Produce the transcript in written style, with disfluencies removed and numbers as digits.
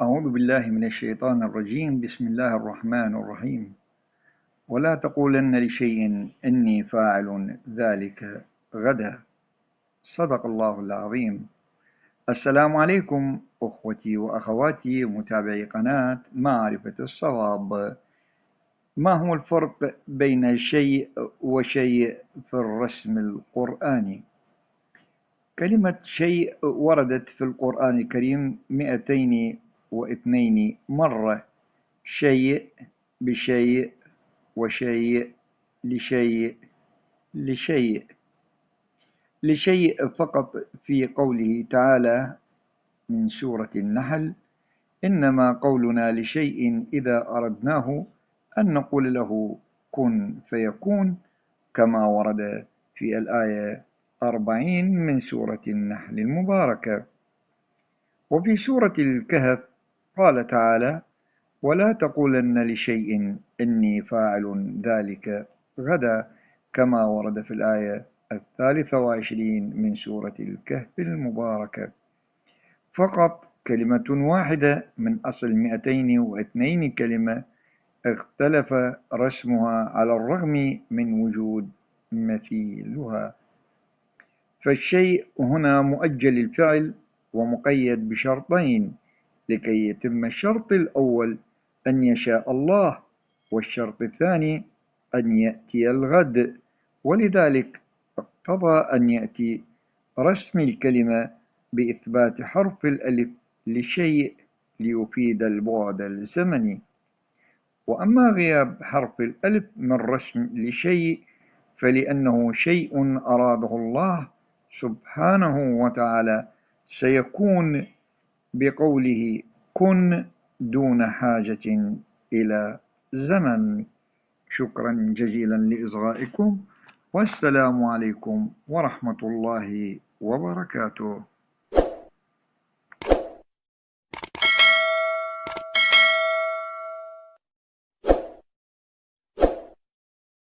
أعوذ بالله من الشيطان الرجيم. بسم الله الرحمن الرحيم. ولا تقولن لشيء إني فاعل ذلك غدا. صدق الله العظيم. السلام عليكم أخوتي وأخواتي متابعي قناة معرفة الصواب. ما هو الفرق بين شيء وشيء في الرسم القرآني؟ كلمة شيء وردت في القرآن الكريم 202 مرة. شيء بشيء وشيء لشيء لشيء لشيء فقط في قوله تعالى من سورة النحل: إنما قولنا لشيء إذا أردناه أن نقول له كن فيكون، كما ورد في الآية 40 من سورة النحل المباركة. وفي سورة الكهف قال تعالى: ولا تقولن لشيء إني فاعل ذلك غدا، كما ورد في الآية 23 من سورة الكهف المباركة. فقط كلمة واحدة من أصل 202 كلمة اختلف رسمها على الرغم من وجود مثيلها. فالشيء هنا مؤجل الفعل ومقيد بشرطين لكي يتم الشرط الأول أن يشاء الله، والشرط الثاني أن يأتي الغد، ولذلك اقتضى أن يأتي رسم الكلمة بإثبات حرف الألف لشيء ليفيد البعد الزمني. وأما غياب حرف الألف من رسم لشيء فلأنه شيء أراده الله سبحانه وتعالى سيكون بقوله كن دون حاجة إلى زمن. شكرا جزيلا لإصغائكم، والسلام عليكم ورحمة الله وبركاته.